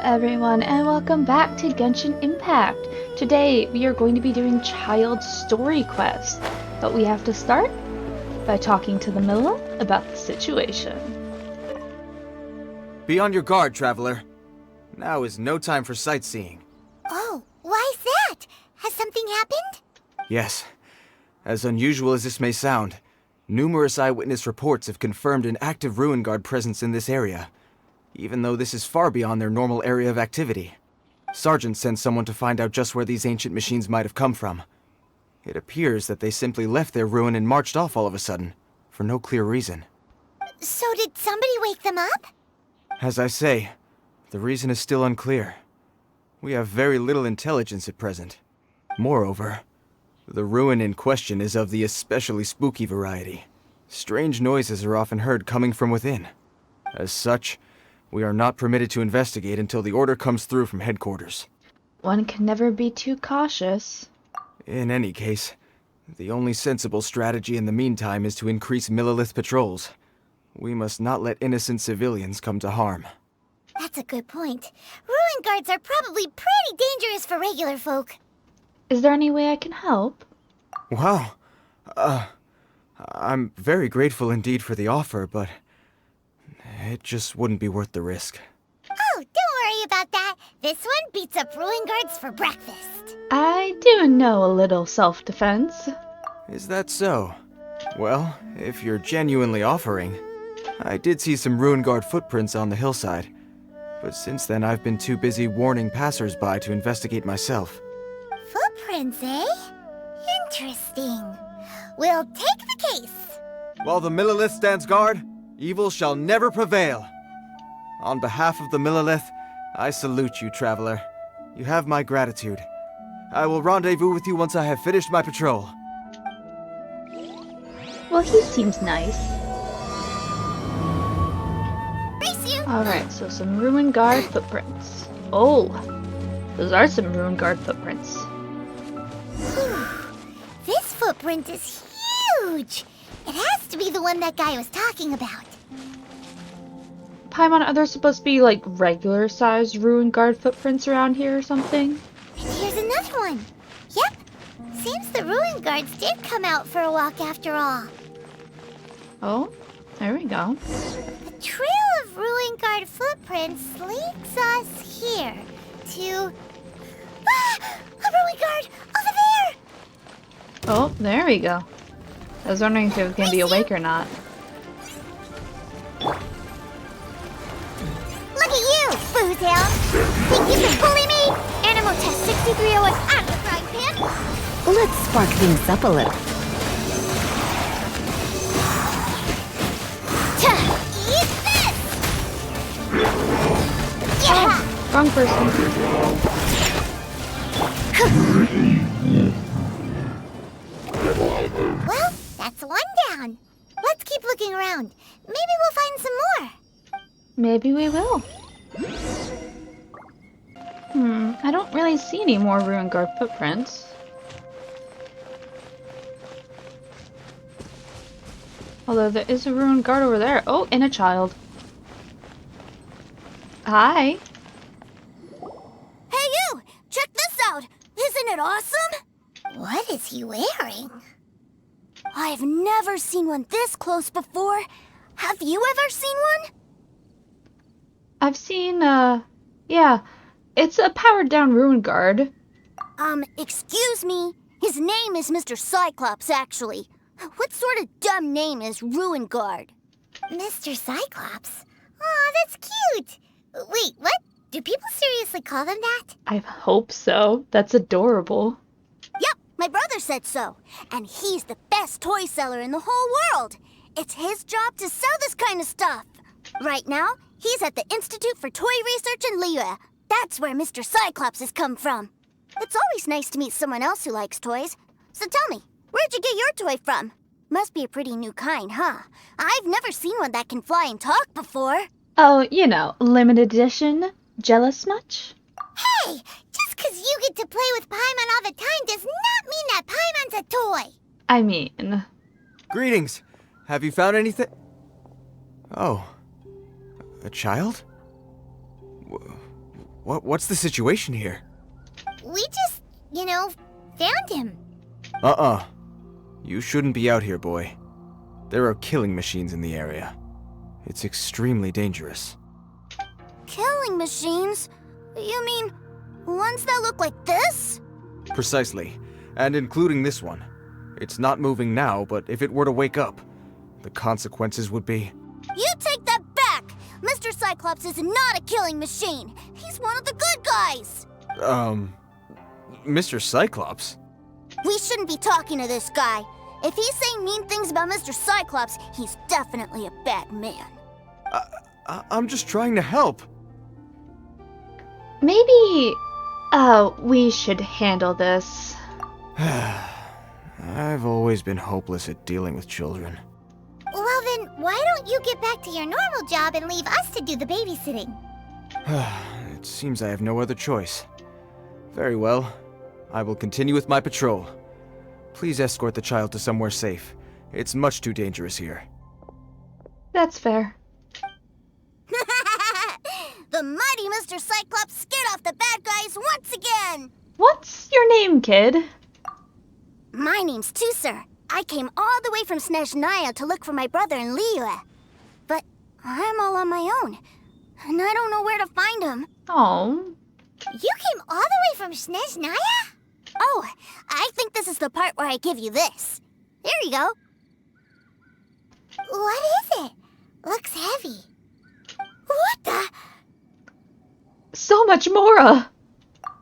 everyone, and welcome back to Genshin Impact. Today, we are going to be doing Childe's story quest, but we have to start by talking to the Miller about the situation. Be on your guard, traveler. Now is no time for sightseeing. Oh, why's that? Has something happened? Yes. As unusual as this may sound, numerous eyewitness reports have confirmed an active Ruin Guard presence in this area, even though this is far beyond their normal area of activity. Sergeant sent someone to find out just where these ancient machines might have come from. It appears that they simply left their ruin and marched off all of a sudden, for no clear reason. So did somebody wake them up? As I say, the reason is still unclear. We have very little intelligence at present. Moreover, the ruin in question is of the especially spooky variety. Strange noises are often heard coming from within. As such, we are not permitted to investigate until the order comes through from headquarters. One can never be too cautious. In any case, the only sensible strategy in the meantime is to increase Millilith patrols. We must not let innocent civilians come to harm. That's a good point. Ruin guards are probably pretty dangerous for regular folk. Is there any way I can help? Wow. I'm very grateful indeed for the offer, but it just wouldn't be worth the risk. Oh, don't worry about that. This one beats up ruin guards for breakfast. I do know a little self-defense. Is that so? Well, if you're genuinely offering, I did see some Ruin Guard footprints on the hillside, but since then I've been too busy warning passers-by to investigate myself. Footprints, eh? Interesting. We'll take the case. While the Millilith stands guard, evil shall never prevail. On behalf of the Millilith, I salute you, traveler. You have my gratitude. I will rendezvous with you once I have finished my patrol. Well, he seems nice. Brace you! Alright, so some Ruin Guard footprints. Oh, those are some Ruin Guard footprints. This footprint is huge. It has to be the one that guy was talking about. Paimon, are there supposed to be like regular sized Ruin Guard footprints around here or something? And here's another one. Yep. Seems the ruin guards did come out for a walk after all. Oh, there we go. The trail of ruin guard footprints leads us here to... Ah! A ruin guard! Over there! Oh, there we go. I was wondering if it was going to be awake or not. Look at you, foozhound! Think you can bully me? Animal Test 6301 out of the frying pan! Let's spark things up a little. Eat this! Yeah! Wrong person. Well, that's one down. Let's keep looking around. Maybe we'll find some more. Maybe we will. I don't really see any more Ruin Guard footprints. Although there is a Ruin Guard over there. Oh, and a child. Hi. Hey you! Check this out! Isn't it awesome? What is he wearing? I've never seen one this close before. Have you ever seen one? I've seen, yeah. It's a powered down Ruin Guard. Excuse me. His name is Mr.Cyclops, actually. What sort of dumb name is Ruin Guard? Mr. Cyclops? Aw, that's cute. Wait, what? Do people seriously call them that? I hope so. That's adorable. Yep, my brother said so. And he's the best toy seller in the whole world. It's his job to sell this kind of stuff. Right now, he's at the Institute for Toy Research in Liyue. That's where Mr. Cyclops has come from. It's always nice to meet someone else who likes toys. So tell me, where'd you get your toy from? Must be a pretty new kind, huh? I've never seen one that can fly and talk before. Oh, you know, limited edition. Jealous much? Hey, just 'cause you get to play with Paimon all the time does not mean that Paimon's a toy. I mean... Greetings. Have you found anything? Oh. A child? What's the situation here? We just, found him. You shouldn't be out here, boy. There are killing machines in the area. It's extremely dangerous. Killing machines? You mean ones that look like this? Precisely, and including this one. It's not moving now, but if it were to wake up, the consequences would be... You take that back! Mr. Cyclops is not a killing machine. He's one of the good guys. Mr. Cyclops? We shouldn't be talking to this guy. If he's saying mean things about Mr. Cyclops, he's definitely a bad man. I'm just trying to help. Maybe, we should handle this. I've always been hopeless at dealing with children. Well then, why don't you get back to your normal job and leave us to do the babysitting? It seems I have no other choice. Very well. I will continue with my patrol. Please escort the child to somewhere safe. It's much too dangerous here. That's fair. The mighty Mr. Cyclops scared off the bad guys once again! What's your name, kid? My name's Teucer. I came all the way from Snezhnaya to look for my brother in Liyue. But I'm all on my own, and I don't know where to find him. Oh. You came all the way from Snezhnaya? Oh, I think this is the part where I give you this. Here you go. What is it? Looks heavy. What the? So much Mora!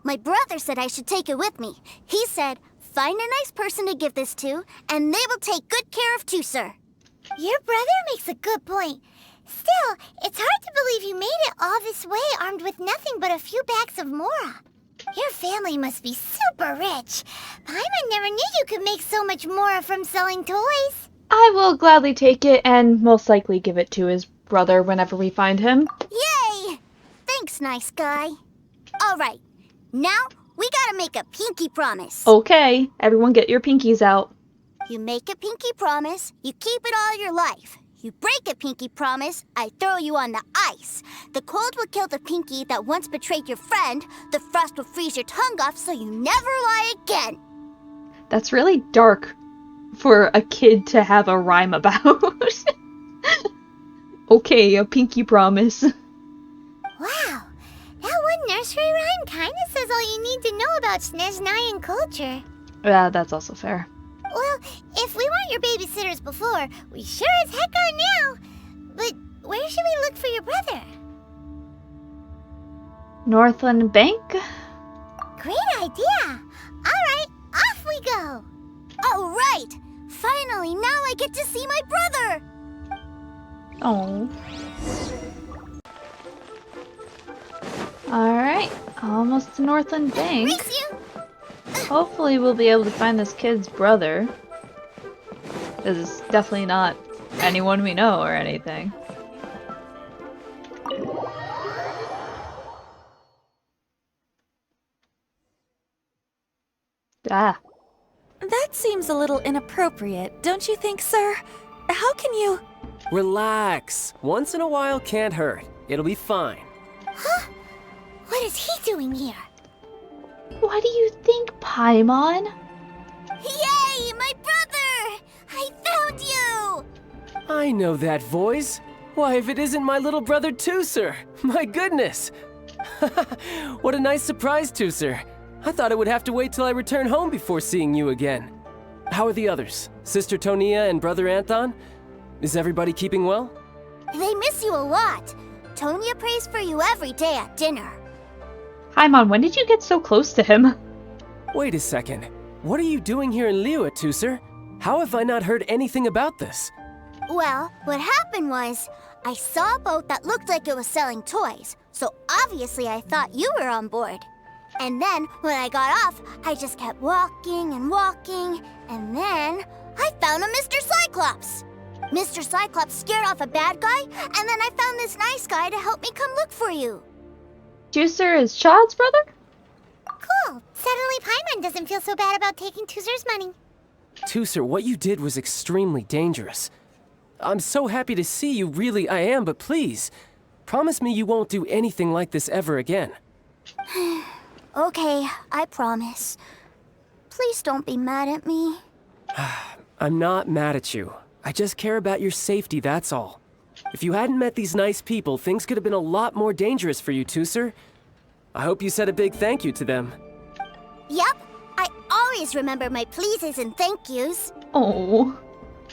My brother said I should take it with me. He said, find a nice person to give this to, and they will take good care of Teucer. Your brother makes a good point. Still, it's hard to believe you made it all this way armed with nothing but a few bags of Mora. Your family must be super rich. Paimon never knew you could make so much Mora from selling toys. I will gladly take it and most likely give it to his brother whenever we find him. Yay! Thanks, nice guy. All right, now we gotta make a pinky promise. Okay, everyone get your pinkies out. You make a pinky promise, you keep it all your life. You break a pinky promise, I throw you on the ice. The cold will kill the pinky that once betrayed your friend. The frost will freeze your tongue off so you never lie again. That's really dark for a kid to have a rhyme about. Okay, a pinky promise. Wow, that one nursery rhyme kinda says all you need to know about Snezhnayan culture. Yeah, that's also fair. Well, if we weren't your babysitters before, we sure as heck are now. But where should we look for your brother? Northland Bank? Great idea! Alright, off we go! Alright! Finally, now I get to see my brother! Oh. Alright, almost to Northland Bank. Race you! Hopefully we'll be able to find this kid's brother. This is definitely not anyone we know or anything. Ah. That seems a little inappropriate, don't you think, sir? How can you... Relax. Once in a while can't hurt. It'll be fine. Huh? What is he doing here? What do you think, Paimon? Yay, my brother! I found you! I know that voice. Why, if it isn't my little brother Teucer! My goodness! What a nice surprise, Teucer. I thought I would have to wait till I return home before seeing you again. How are the others? Sister Tonia and Brother Anthon? Is everybody keeping well? They miss you a lot. Tonia prays for you every day at dinner. Paimon, when did you get so close to him? Wait a second. What are you doing here in Liyue, Teucer? How have I not heard anything about this? Well, what happened was, I saw a boat that looked like it was selling toys, so obviously I thought you were on board. And then, when I got off, I just kept walking and walking, and then I found a Mr. Cyclops! Mr. Cyclops scared off a bad guy, and then I found this nice guy to help me come look for you. Teucer is Childe's brother? Cool. Suddenly Paimon doesn't feel so bad about taking Teucer's money. Teucer, what you did was extremely dangerous. I'm so happy to see you, really I am, but please, promise me you won't do anything like this ever again. Okay, I promise. Please don't be mad at me. I'm not mad at you. I just care about your safety, that's all. If you hadn't met these nice people, things could have been a lot more dangerous for you, Teucer. I hope you said a big thank you to them. Yep, I always remember my pleases and thank yous. Oh.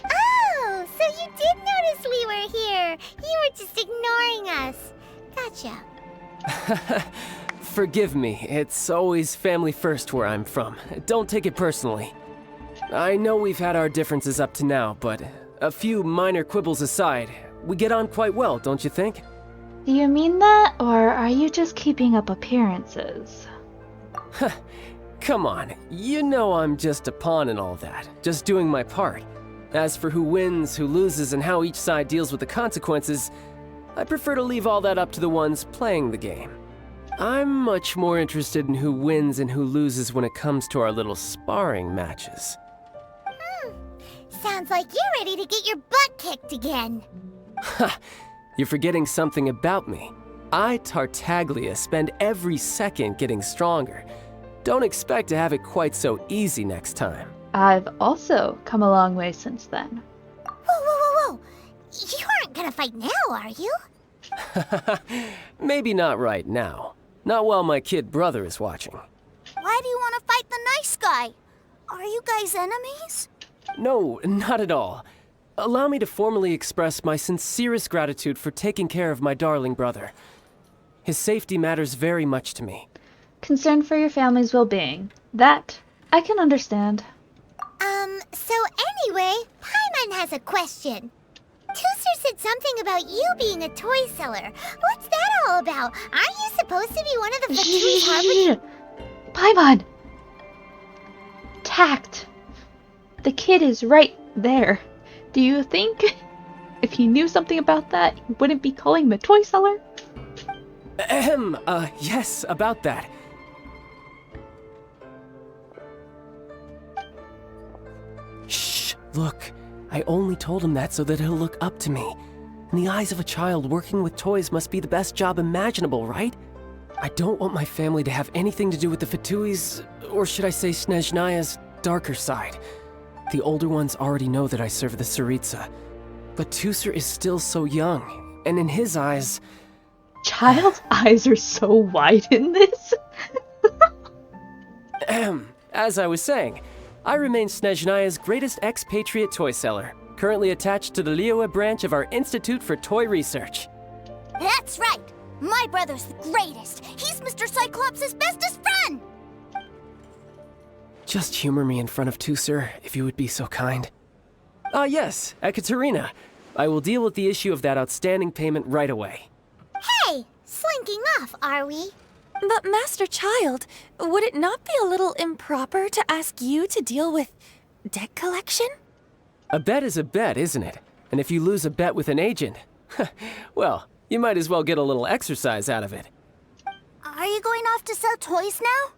Oh, so you did notice we were here. You were just ignoring us. Gotcha. Forgive me, it's always family first where I'm from. Don't take it personally. I know we've had our differences up to now, but a few minor quibbles aside, we get on quite well, don't you think? Do you mean that, or are you just keeping up appearances? Come on, you know I'm just a pawn in all that, just doing my part. As for who wins, who loses, and how each side deals with the consequences, I prefer to leave all that up to the ones playing the game. I'm much more interested in who wins and who loses when it comes to our little sparring matches. Sounds like you're ready to get your butt kicked again. Ha! You're forgetting something about me. I, Tartaglia, spend every second getting stronger. Don't expect to have it quite so easy next time. I've also come a long way since then. Whoa. You aren't gonna fight now, are you? Maybe not right now. Not while my kid brother is watching. Why do you want to fight the nice guy? Are you guys enemies? No, not at all. Allow me to formally express my sincerest gratitude for taking care of my darling brother. His safety matters very much to me. Concern for your family's well-being. That I can understand. So anyway, Paimon has a question. Teucer said something about you being a toy seller. What's that all about? Aren't you supposed to be one of the Fatui Harvard? Paimon! Tact. The kid is right there. Do you think if he knew something about that, he wouldn't be calling him a toy seller? Yes, about that. Shh, look. I only told him that so that he'll look up to me. In the eyes of a child, working with toys must be the best job imaginable, right? I don't want my family to have anything to do with the Fatui's, or should I say Snezhnaya's, darker side. The older ones already know that I serve the Tsaritsa. But Teucer is still so young, and in his eyes... Child's eyes are so wide in this. As I was saying, I remain Snezhnaya's greatest expatriate toy seller, currently attached to the Liyue branch of our Institute for Toy Research. That's right! My brother's the greatest! He's Mr. Cyclops' bestest friend! Just humor me in front of Teucer, if you would be so kind. Ah yes, Ekaterina. I will deal with the issue of that outstanding payment right away. Hey! Slinking off, are we? But Master Childe, would it not be a little improper to ask you to deal with debt collection? A bet is a bet, isn't it? And if you lose a bet with an agent, well, you might as well get a little exercise out of it. Are you going off to sell toys now?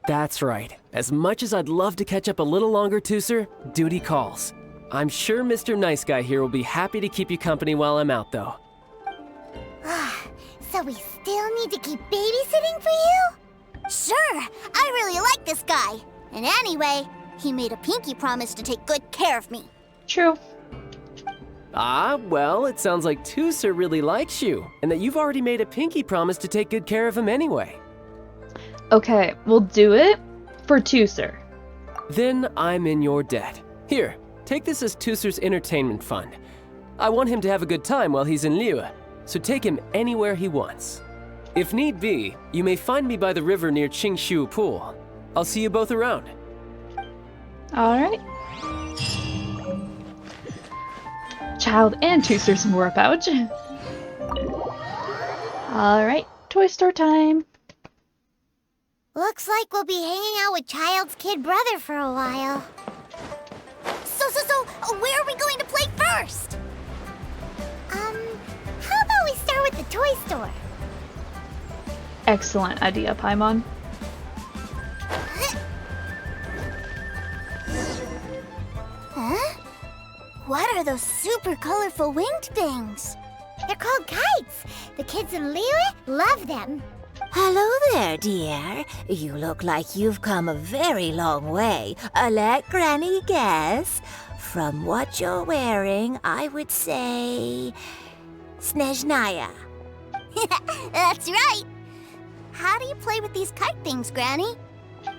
That's right. As much as I'd love to catch up a little longer, Teucer, duty calls. I'm sure Mr. Nice Guy here will be happy to keep you company while I'm out, though. So we still need to keep babysitting for you? Sure, I really like this guy. And anyway, he made a pinky promise to take good care of me. True. Ah, well, it sounds like Teucer really likes you, and that you've already made a pinky promise to take good care of him anyway. Okay, we'll do it for Teucer. Then I'm in your debt. Here, take this as Teucer's entertainment fund. I want him to have a good time while he's in Liyue, so take him anywhere he wants. If need be, you may find me by the river near Qingshu Pool. I'll see you both around. Alright. Childe and Teucer's more pouch. Alright, toy store time. Looks like we'll be hanging out with Childe's kid brother for a while. So, where are we going to play first? How about we start with the toy store? Excellent idea, Paimon. Huh? What are those super colorful winged things? They're called kites. The kids in Liyue love them. Hello there, dear. You look like you've come a very long way. Let Granny guess. From what you're wearing, I would say... Snezhnaya. That's right. How do you play with these kite things, Granny?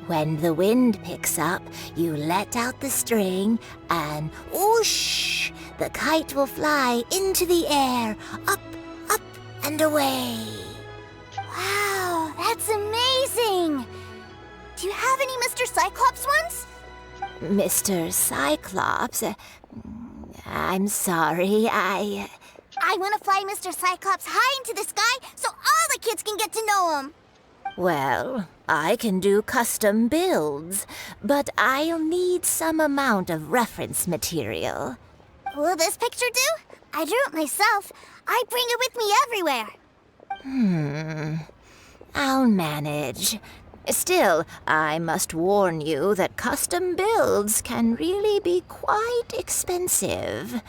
When the wind picks up, you let out the string and whoosh! The kite will fly into the air, up, up, and away. Wow, that's amazing! Do you have any Mr. Cyclops ones? Mr. Cyclops, I'm sorry, I want to fly Mr. Cyclops high into the sky so all the kids can get to know him. Well, I can do custom builds, but I'll need some amount of reference material. Will this picture do? I drew it myself. I bring it with me everywhere. I'll manage. Still, I must warn you that custom builds can really be quite expensive.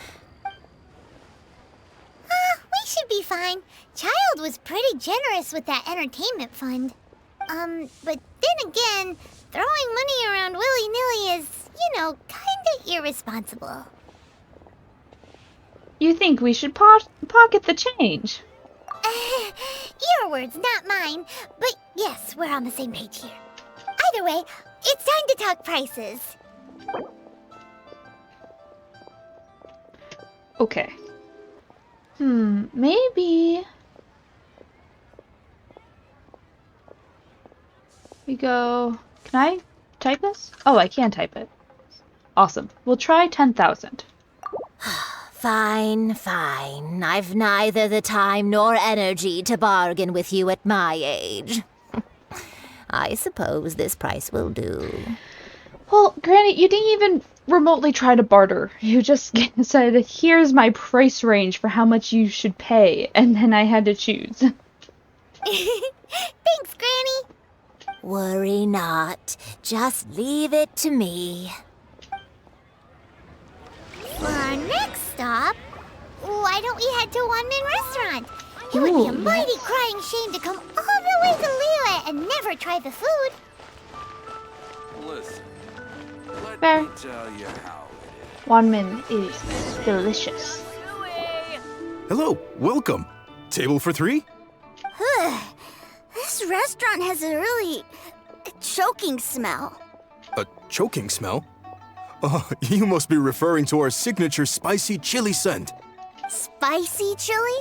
We should be fine. Childe was pretty generous with that entertainment fund. But then again, throwing money around willy-nilly is, kinda irresponsible. You think we should pocket the change? Your words, not mine. But yes, we're on the same page here. Either way, it's time to talk prices. Okay. Maybe we go... Can I type this? Oh, I can type it. Awesome. We'll try 10,000. Fine, fine. I've neither the time nor energy to bargain with you at my age. I suppose this price will do. Well, Granny, you didn't even remotely try to barter. You just said, here's my price range for how much you should pay, and then I had to choose. Thanks, Granny. Worry not. Just leave it to me. For our next stop, why don't we head to One Min Restaurant? It would be a mighty crying shame to come all the way to Liyue and never try the food. Listen, let Fair. me tell you how it Wanmin is delicious. Hello, welcome. Table for three? This restaurant has a really choking smell. A choking smell? Oh, you must be referring to our signature spicy chili scent. Spicy chili?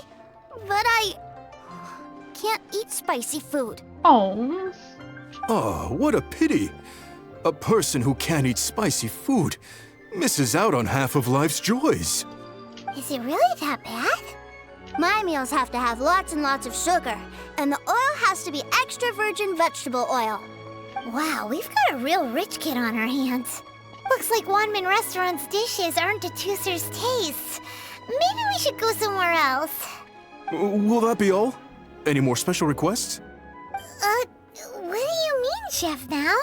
But I can't eat spicy food. Oh, Oh, what a pity. A person who can't eat spicy food misses out on half of life's joys. Is it really that bad? My meals have to have lots and lots of sugar, and the oil has to be extra virgin vegetable oil. Wow, we've got a real rich kid on our hands. Looks like One Min Restaurant's dishes aren't to Teucer's taste. Maybe we should go somewhere else. Will that be all? Any more special requests? What do you mean, Chef Now?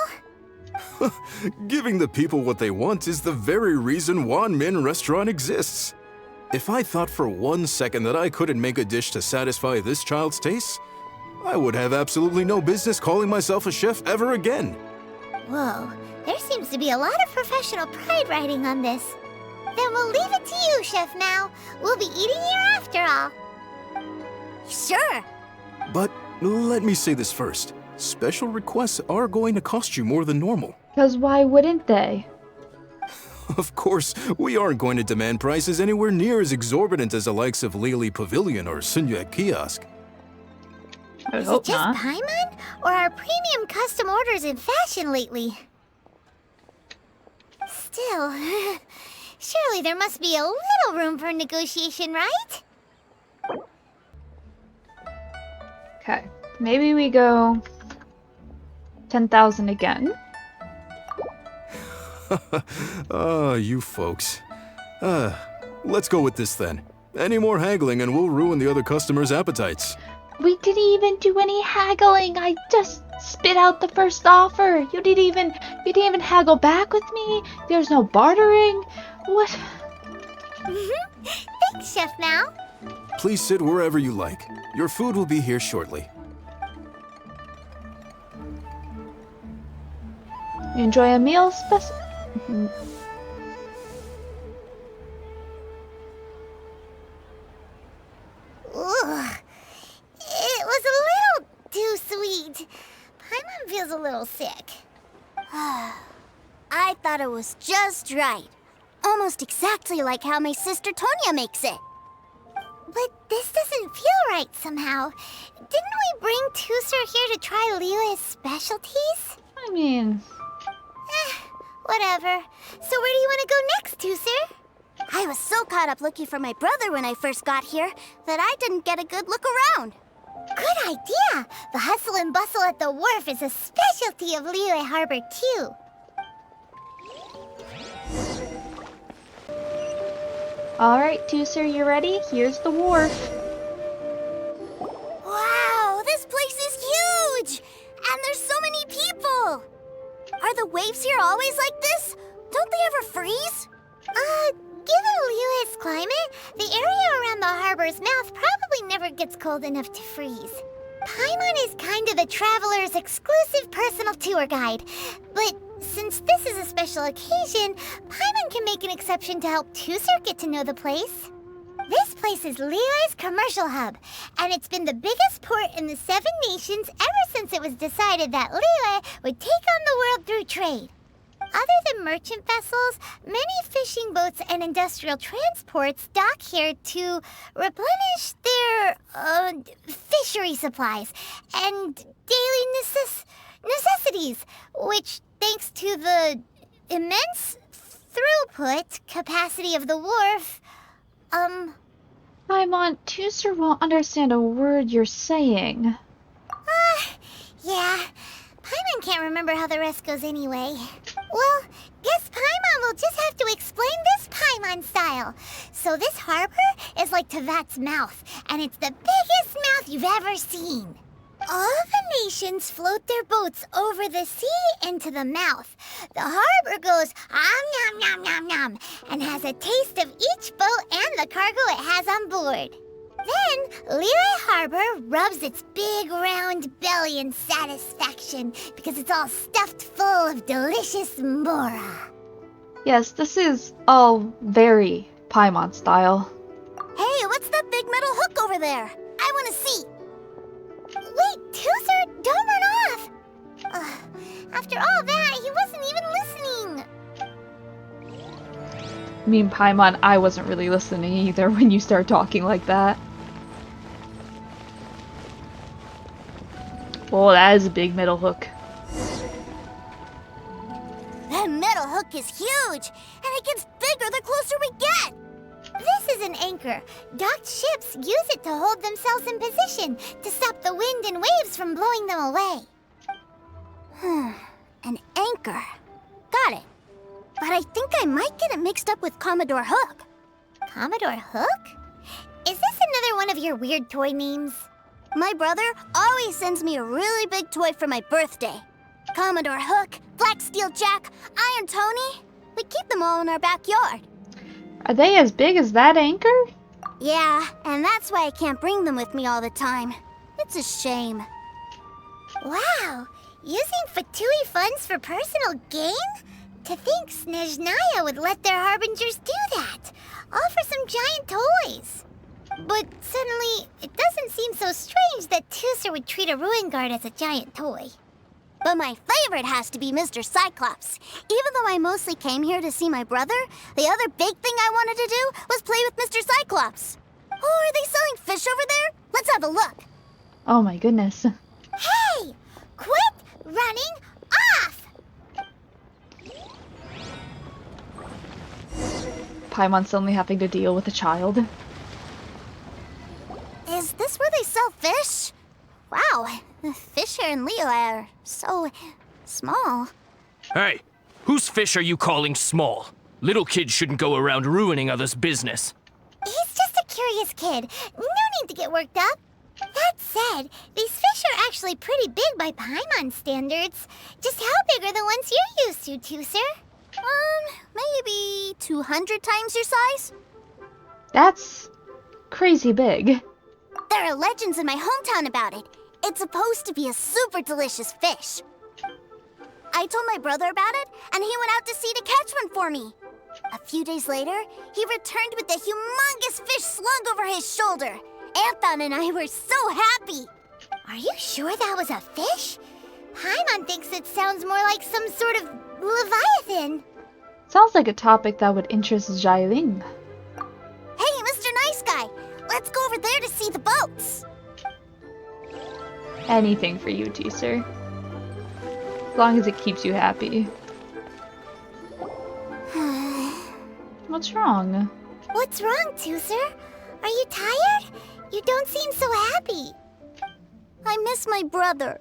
Giving the people what they want is the very reason Wan Min Restaurant exists. If I thought for 1 second that I couldn't make a dish to satisfy this child's tastes, I would have absolutely no business calling myself a chef ever again. Whoa, there seems to be a lot of professional pride riding on this. Then we'll leave it to you, Chef Now. We'll be eating here after all. Sure. But let me say this first. Special requests are going to cost you more than normal. because why wouldn't they? Of course, we aren't going to demand prices anywhere near as exorbitant as the likes of Lily Pavilion or Sunyue Kiosk. I would Is it hope just not. Paimon? Or are premium custom orders in fashion lately? Still, surely there must be a little room for negotiation, right? Okay, maybe we go 10,000 again. Ah, you folks. Let's go with this then. Any more haggling and we'll ruin the other customers' appetites. We didn't even do any haggling. I just spit out the first offer. You didn't even haggle back with me. There's no bartering. What? Thanks, Chef Now. Please sit wherever you like. Your food will be here shortly. You enjoy a meal Ugh. It was a little too sweet. Paimon feels a little sick. I thought it was just right. Almost exactly like how my sister Tonya makes it. But this doesn't feel right somehow. Didn't we bring Teucer here to try Liyue's specialties? I mean... Whatever. So where do you want to go next, Teucer? I was so caught up looking for my brother when I first got here that I didn't get a good look around. Good idea! The hustle and bustle at the wharf is a specialty of Liyue Harbor, too. Alright, Teucer, you ready? Here's the wharf. Wow, this place is huge! And there's so many people! Are the waves here always like this? Don't they ever freeze? Given Liyue's climate, the area around the harbor's mouth probably never gets cold enough to freeze. Paimon is kind of the traveler's exclusive personal tour guide. But since this is a special occasion, Paimon can make an exception to help Teucer get to know the place. This place is Liyue's commercial hub, and it's been the biggest port in the Seven Nations ever since it was decided that Liyue would take on the world through trade. Other than merchant vessels, many fishing boats and industrial transports dock here to replenish their fishery supplies and daily necessities, which, thanks to the immense throughput capacity of the wharf, Paimon, Teucer won't understand a word you're saying. Yeah. Paimon can't remember how the rest goes anyway. Well, guess Paimon will just have to explain this Paimon style. So this harbor is like Tevat's mouth, and it's the biggest mouth you've ever seen. All the nations float their boats over the sea into the mouth. The harbor goes nom nom nom nom and has a taste of each boat and the cargo it has on board. Then, Liyue Harbor rubs its big round belly in satisfaction because it's all stuffed full of delicious mora. Yes, this is all very Paimon style. Hey, what's that big metal hook over there? I want to see. Wait, Teucer, don't run off! After all that, he wasn't even listening. I mean, Paimon, I wasn't really listening either when you start talking like that. Oh, that is a big metal hook. That metal hook is huge, and it gets bigger the closer we get. This is an anchor. Docked ships use it to hold themselves in position to stop the wind and waves from blowing them away. An anchor. Got it. But I think I might get it mixed up with Commodore Hook. Commodore Hook? Is this another one of your weird toy names? My brother always sends me a really big toy for my birthday. Commodore Hook, Black Steel Jack, Iron Tony. We keep them all in our backyard. Are they as big as that anchor? Yeah, and that's why I can't bring them with me all the time. It's a shame. Wow, using Fatui funds for personal gain? To think Snezhnaya would let their harbingers do that, all for some giant toys. But suddenly, it doesn't seem so strange that Teucer would treat a ruin guard as a giant toy. But my favorite has to be Mr.Cyclops. Even though I mostly came here to see my brother, the other big thing I wanted to do was play with Mr.Cyclops. Oh, are they selling fish over there? Let's have a look. Oh my goodness. Hey! Quit running off! Paimon's suddenly having to deal with a child. Is this where they sell fish? Wow, the fish here in Liyue are so small. Hey, whose fish are you calling small? Little kids shouldn't go around ruining others' business. He's just a curious kid. No need to get worked up. That said, these fish are actually pretty big by Paimon standards. Just how big are the ones you're used to, Teucer? Maybe 200 times your size? That's crazy big. There are legends in my hometown about it. It's supposed to be a super delicious fish. I told my brother about it, and he went out to sea to catch one for me. A few days later, he returned with a humongous fish slung over his shoulder. Anton and I were so happy. Are you sure that was a fish? Paimon thinks it sounds more like some sort of leviathan. Sounds like a topic that would interest Xialing. Hey, Mr. Nice Guy, let's go over there to see the boats. Anything for you, Teucer. As long as it keeps you happy. What's wrong? What's wrong, Teucer? Are you tired? You don't seem so happy. I miss my brother.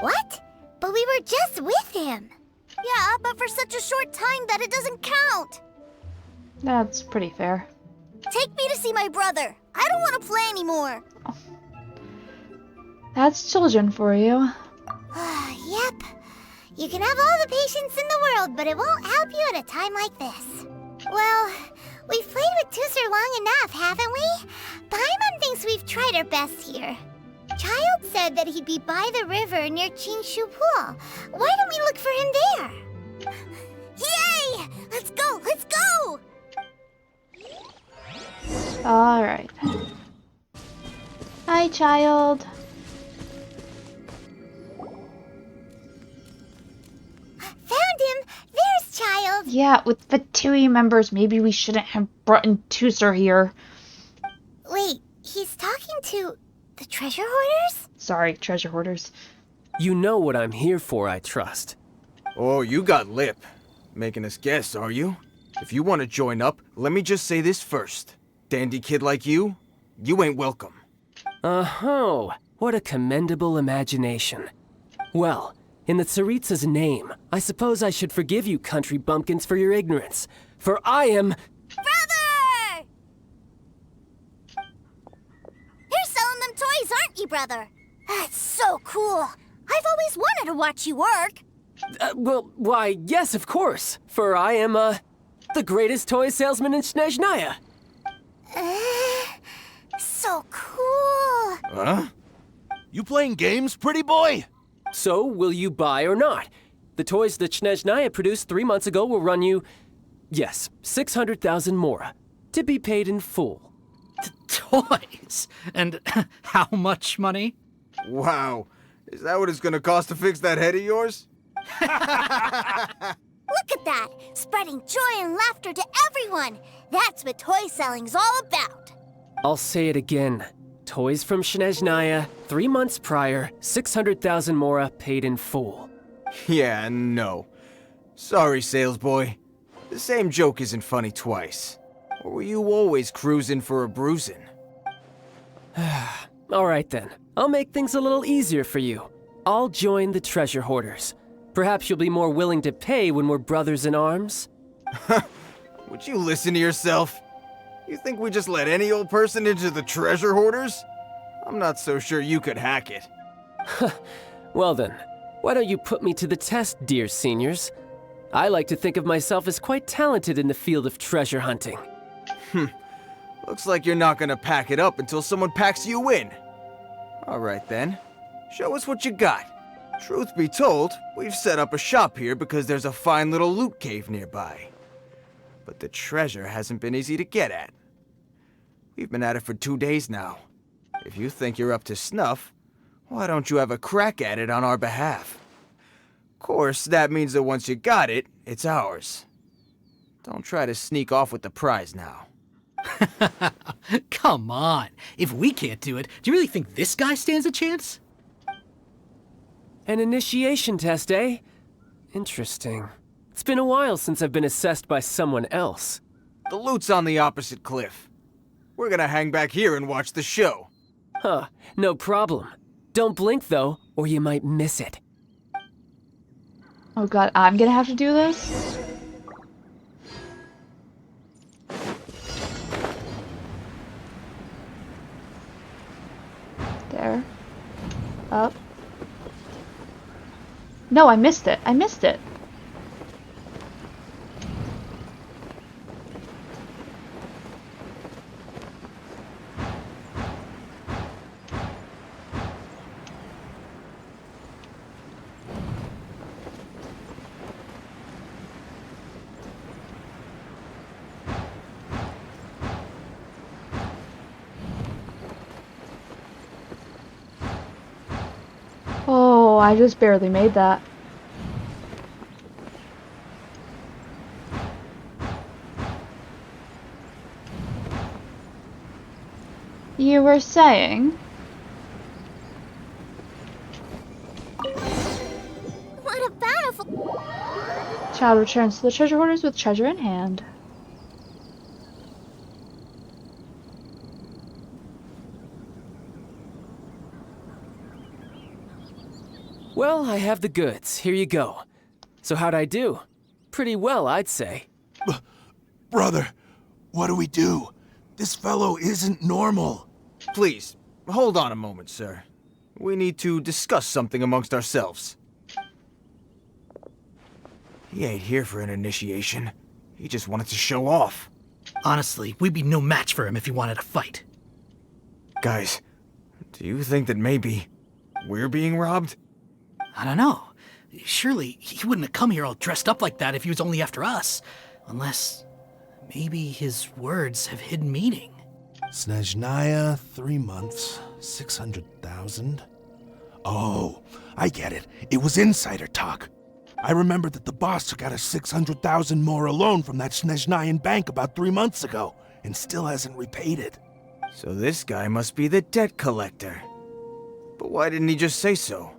What? But we were just with him. Yeah, but for such a short time that it doesn't count. That's pretty fair. Take me to see my brother. I don't want to play anymore. That's children for you. Yep. You can have all the patience in the world, but it won't help you at a time like this. Well, we've played with Teucer long enough, haven't we? Paimon thinks we've tried our best here. Childe said that he'd be by the river near Qingshu Pool. Why don't we look for him there? Yay! Let's go! Let's go! Alright. Hi, child. Found him! There's Childe! Yeah, with the 2 members, maybe we shouldn't have brought in Teucer here. Wait, he's talking to the treasure hoarders? Sorry, treasure hoarders. You know what I'm here for, I trust. Oh, you got lip. Making us guess, are you? If you want to join up, let me just say this first. Dandy kid like you ain't welcome. Oh, what a commendable imagination. Well, in the Tsaritsa's name, I suppose I should forgive you country bumpkins for your ignorance. For I am... Brother! You're selling them toys, aren't you, brother? That's so cool. I've always wanted to watch you work. Well, why, yes, of course. For I am, the greatest toy salesman in Snezhnaya. So cool. Huh? You playing games, pretty boy? So, will you buy or not? The toys that Snezhnaya produced 3 months ago will run you, yes, 600,000 mora, to be paid in full. Toys? And how much money? Wow. Is that what it's gonna cost to fix that head of yours? Look at that! Spreading joy and laughter to everyone! That's what toy selling's all about! I'll say it again. Toys from Snezhnaya, 3 months prior, 600,000 mora paid in full. Yeah, no. Sorry, sales boy. The same joke isn't funny twice. Or were you always cruising for a bruising? Alright then, I'll make things a little easier for you. I'll join the treasure hoarders. Perhaps you'll be more willing to pay when we're brothers in arms? Would you listen to yourself? You think we just let any old person into the treasure hoarders? I'm not so sure you could hack it. Well then, why don't you put me to the test, dear seniors? I like to think of myself as quite talented in the field of treasure hunting. Looks like you're not gonna pack it up until someone packs you in. Alright then, show us what you got. Truth be told, we've set up a shop here because there's a fine little loot cave nearby. But the treasure hasn't been easy to get at. We've been at it for 2 days now. If you think you're up to snuff, why don't you have a crack at it on our behalf? Of course, that means that once you got it, it's ours. Don't try to sneak off with the prize now. Come on. If we can't do it, do you really think this guy stands a chance? An initiation test, eh? Interesting. It's been a while since I've been assessed by someone else. The loot's on the opposite cliff. We're gonna hang back here and watch the show. Huh, no problem. Don't blink though, or you might miss it. Oh god, I'm gonna have to do this? There. Up. No, I missed it. I missed it. I just barely made that. You were saying? What a bountiful... Child returns to the treasure hoarders with treasure in hand. Well, I have the goods. Here you go. So how'd I do? Pretty well, I'd say. Brother, what do we do? This fellow isn't normal. Please, hold on a moment, sir. We need to discuss something amongst ourselves. He ain't here for an initiation. He just wanted to show off. Honestly, we'd be no match for him if he wanted to fight. Guys, do you think that maybe we're being robbed? I don't know. Surely he wouldn't have come here all dressed up like that if he was only after us. Unless maybe his words have hidden meaning. Snezhnaya, 3 months, 600,000. Oh, I get it. It was insider talk. I remember that the boss took out a 600,000 more loan from that Snezhnayan bank about 3 months ago, and still hasn't repaid it. So this guy must be the debt collector. But why didn't he just say so?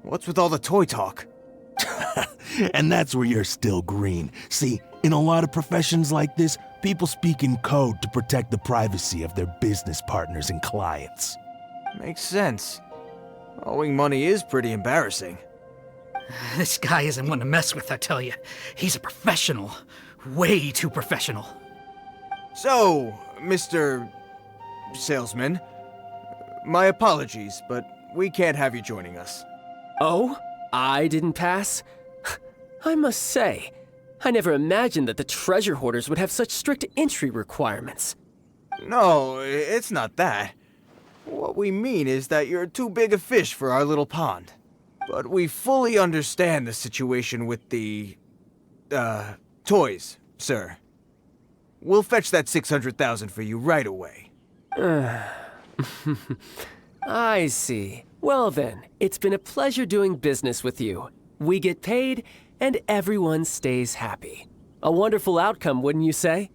What's with all the toy talk? And that's where you're still green. See, in a lot of professions like this, people speak in code to protect the privacy of their business partners and clients. Makes sense. Owing money is pretty embarrassing. This guy isn't one to mess with, I tell you. He's a professional. Way too professional. So, Mr. Salesman, my apologies, but we can't have you joining us. Oh? I didn't pass? I must say, I never imagined that the treasure hoarders would have such strict entry requirements. No, it's not that. What we mean is that you're too big a fish for our little pond. But we fully understand the situation with the, toys, sir. We'll fetch that 600,000 for you right away. I see. Well then, it's been a pleasure doing business with you. We get paid, and everyone stays happy. A wonderful outcome, wouldn't you say?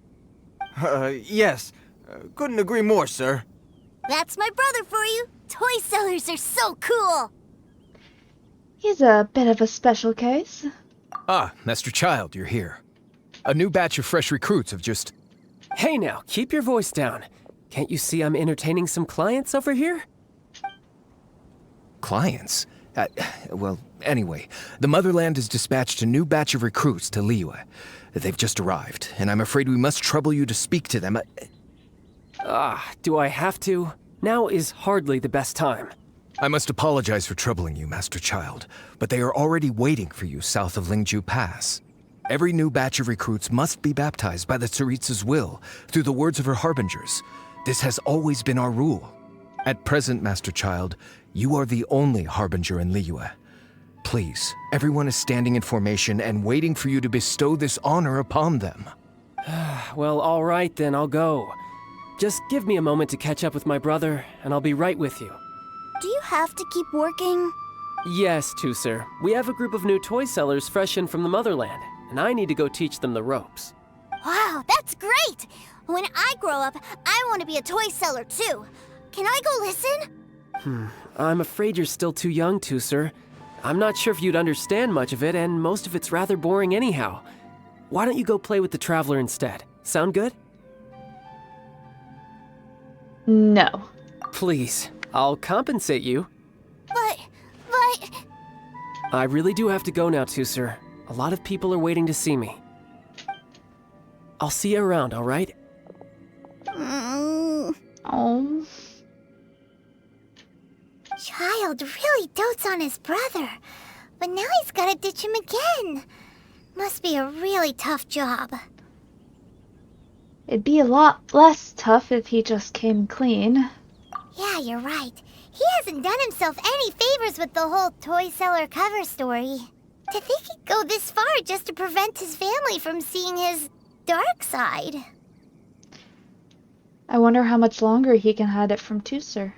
Yes. Couldn't agree more, sir. That's my brother for you. Toy sellers are so cool. He's a bit of a special case. Ah, Master Childe, you're here. A new batch of fresh recruits have just... Hey now, keep your voice down. Can't you see I'm entertaining some clients over here? Clients? Well, anyway, the Motherland has dispatched a new batch of recruits to Liyue. They've just arrived, and I'm afraid we must trouble you to speak to them. Do I have to? Now is hardly the best time. I must apologize for troubling you, Master Childe, but they are already waiting for you south of Lingju Pass. Every new batch of recruits must be baptized by the Tsaritsa's will, through the words of her harbingers. This has always been our rule. At present, Master Childe, you are the only harbinger in Liyue. Please, everyone is standing in formation and waiting for you to bestow this honor upon them. Well, all right then, I'll go. Just give me a moment to catch up with my brother, and I'll be right with you. Do you have to keep working? Yes, Teucer. We have a group of new toy sellers fresh in from the Motherland, and I need to go teach them the ropes. Wow, that's great! When I grow up, I want to be a toy seller too. Can I go listen? I'm afraid you're still too young, Teucer. I'm not sure if you'd understand much of it, and most of it's rather boring anyhow. Why don't you go play with the Traveler instead? Sound good? No. Please, I'll compensate you. But... I really do have to go now, Teucer. A lot of people are waiting to see me. I'll see you around, all right? Oh. Childe really dotes on his brother, but now he's gotta ditch him again. Must be a really tough job. It'd be a lot less tough if he just came clean. Yeah, you're right. He hasn't done himself any favors with the whole toy seller cover story. To think he'd go this far just to prevent his family from seeing his dark side. I wonder how much longer he can hide it from Teucer.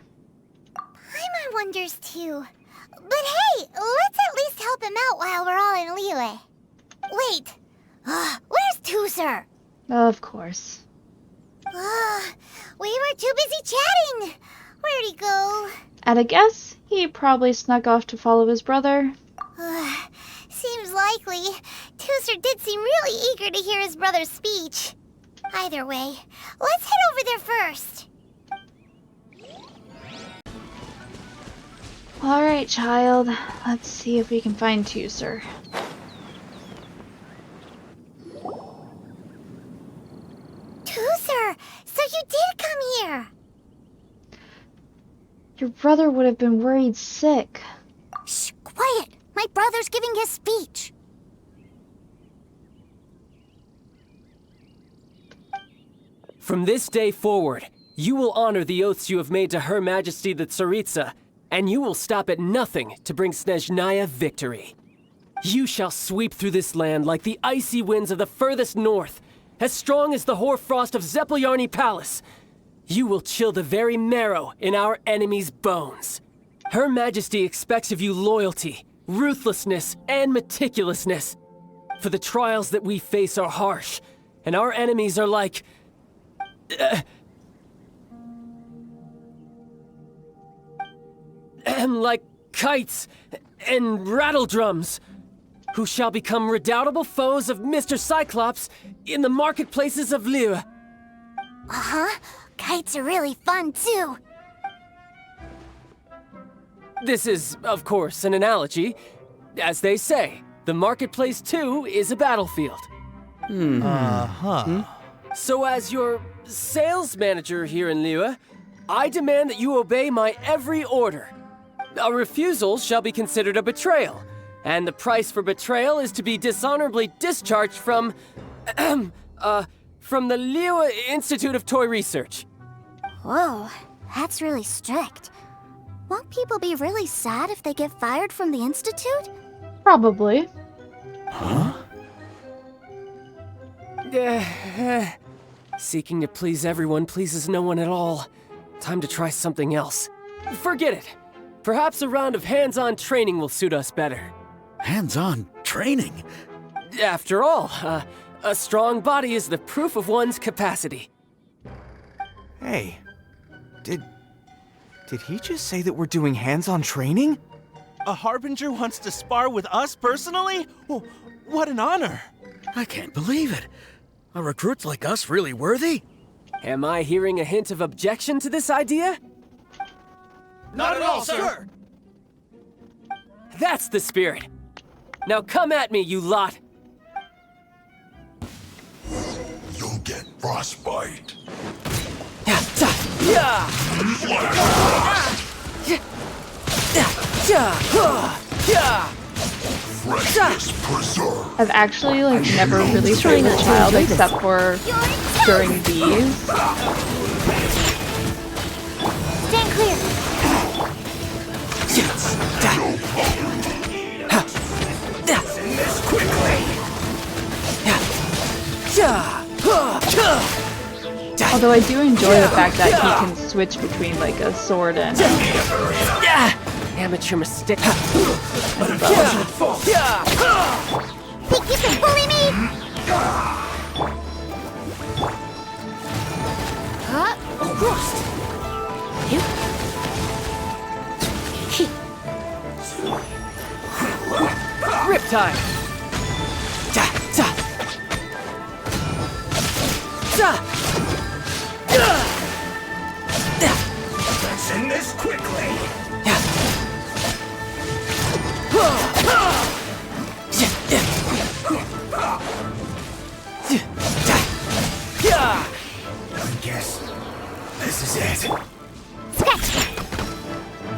Paimon wonders too. But But hey, let's at least help him out while we're all in Liyue. Wait, where's Teucer? Of course. We were too busy chatting. Where'd he go? At a guess, he probably snuck off to follow his brother. Seems likely. Teucer did seem really eager to hear his brother's speech. Either way, let's head over there first. Alright, child. Let's see if we can find Teucer. Teucer, so you did come here. Your brother would have been worried sick. Shh, quiet. My brother's giving his speech. From this day forward, you will honor the oaths you have made to Her Majesty the Tsaritsa, and you will stop at nothing to bring Snezhnaya victory. You shall sweep through this land like the icy winds of the furthest north, as strong as the hoarfrost of Zepelyarny Palace. You will chill the very marrow in our enemies' bones. Her Majesty expects of you loyalty, ruthlessness, and meticulousness. For the trials that we face are harsh, and our enemies are like... like kites and rattle drums, who shall become redoubtable foes of Mr.Cyclops in the marketplaces of Liyue. Kites are really fun, too. This is, of course, an analogy. As they say, the marketplace, too, is a battlefield. So as your sales manager here in Liyue, I demand that you obey my every order. A refusal shall be considered a betrayal, and the price for betrayal is to be dishonorably discharged from the Liyue Institute of Toy Research. Whoa, that's really strict. Won't people be really sad if they get fired from the Institute? Probably. Seeking to please everyone pleases no one at all. Time to try something else. Forget it. Perhaps a round of hands-on training will suit us better. Hands-on training? After all, a strong body is the proof of one's capacity. Hey, did he just say that we're doing hands-on training? A Harbinger wants to spar with us personally? Oh, what an honor! I can't believe it. Are recruits like us really worthy? Am I hearing a hint of objection to this idea? Not at all, sir! That's the spirit. Now come at me, you lot. You'll get frostbite. Freshness preserved. I've actually never really played a child except for during these. Stand clear. Although I do enjoy the fact that he can switch between like a sword and amateur mistake. Think you can bully me? Riptide. Let's end this quickly. I guess this is it. Scratch that.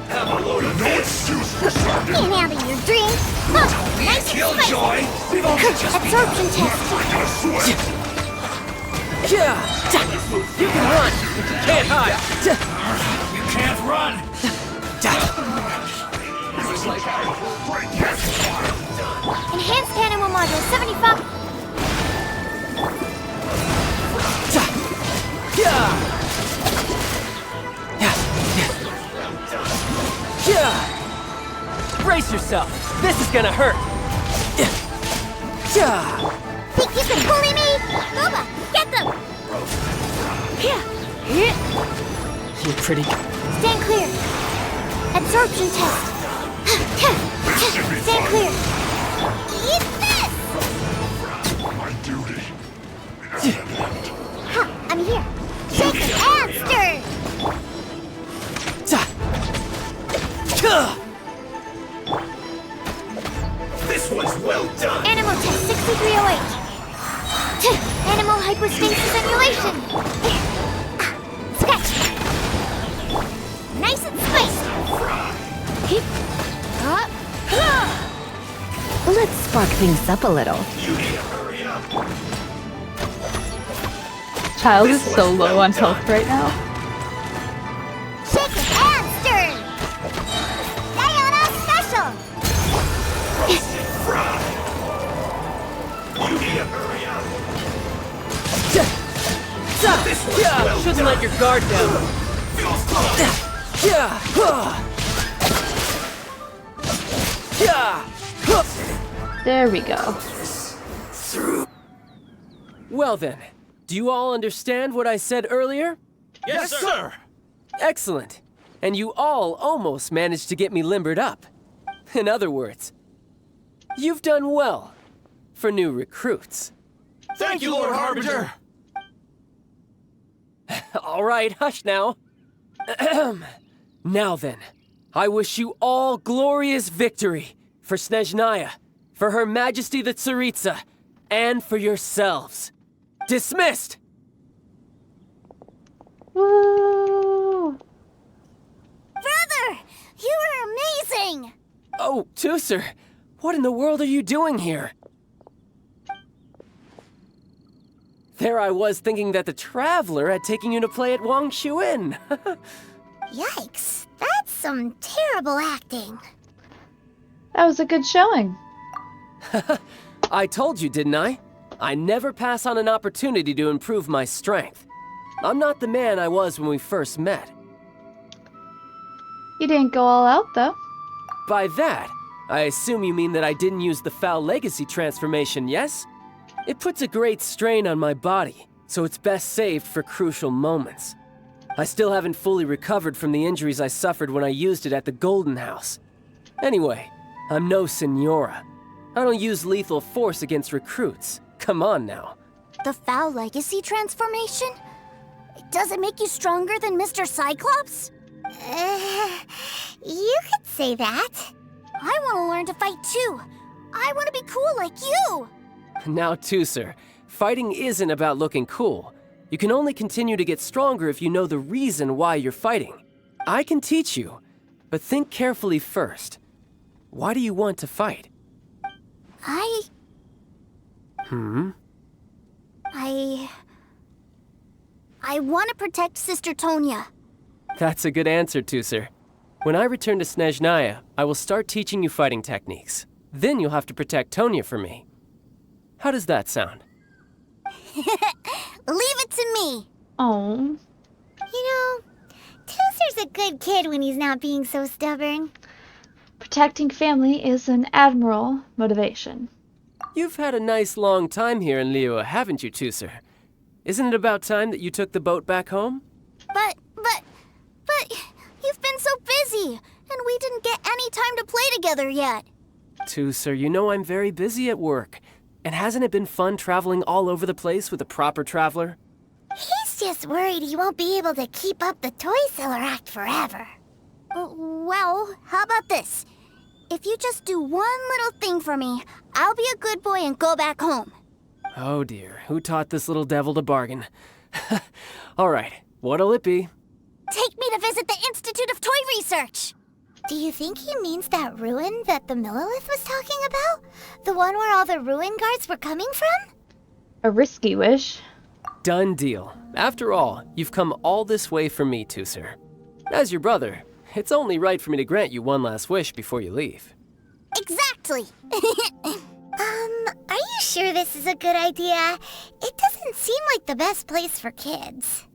Have a load of no excuse for slander. Ain't having your drink. Huh, nice and Killjoy. We've only just absorption test. You can run, but you can't hide. You can't run. Enhanced animal module 75. yourself. This is gonna hurt. Think you can bully me? Boba, get them! You're pretty good. Stand clear. Absorption test. Stand clear. Eat this! Ha, I'm here. Shake it and stir. This one's well done. Animal test 6308. Animal hypostasis emulation. Sketch. Nice and spicy. Let's spark things up a little. Childe is so low on health right now. Shake it and stir. Diana special. Shouldn't let your guard down. There we go. Well then, do you all understand what I said earlier? Yes, sir. Excellent. And you all almost managed to get me limbered up. In other words, you've done well for new recruits. Thank you, Lord Harbinger. All right, hush now. Now then, I wish you all glorious victory for Snezhnaya, for Her Majesty the Tsaritsa, and for yourselves. Dismissed! Woo! Brother, you are amazing. Oh, Teucer, what in the world are you doing here? There I was thinking that the Traveler had taken you to play at Wang Shuin. Yikes, that's some terrible acting. That was a good showing. I told you, didn't I? I never pass on an opportunity to improve my strength. I'm not the man I was when we first met. You didn't go all out, though. By that, I assume you mean that I didn't use the Foul Legacy transformation, yes? It puts a great strain on my body, so it's best saved for crucial moments. I still haven't fully recovered from the injuries I suffered when I used it at the Golden House. Anyway, I'm no Senora. I don't use lethal force against recruits. Come on now. The Foul Legacy transformation? Does it make you stronger than Mr. Cyclops? You could say that. I want to learn to fight too. I want to be cool like you. Now, Teucer, fighting isn't about looking cool. You can only continue to get stronger if you know the reason why you're fighting. I can teach you, but think carefully first. Why do you want to fight? I want to protect Sister Tonya. That's a good answer, Teucer. When I return to Snezhnaya, I will start teaching you fighting techniques. Then you'll have to protect Tonya for me. How does that sound? Leave it to me. Oh. You know, Teucer's a good kid when he's not being so stubborn. Protecting family is an admirable motivation. You've had a nice long time here in Liyue, haven't you, Teucer? Isn't it about time that you took the boat back home? But you've been so busy, and we didn't get any time to play together yet. Teucer, you know I'm very busy at work. And hasn't it been fun traveling all over the place with a proper traveler? He's just worried he won't be able to keep up the toy seller act forever. Well, how about this? If you just do one little thing for me, I'll be a good boy and go back home. Oh dear, who taught this little devil to bargain? All right, what'll it be? Take me to visit the Institute of Toy Research. Do you think he means that ruin that the Millilith was talking about? The one where all the ruin guards were coming from? A risky wish. Done deal. After all, you've come all this way for me, Teucer. As your brother, it's only right for me to grant you one last wish before you leave. Exactly. Are you sure this is a good idea? It doesn't seem like the best place for kids.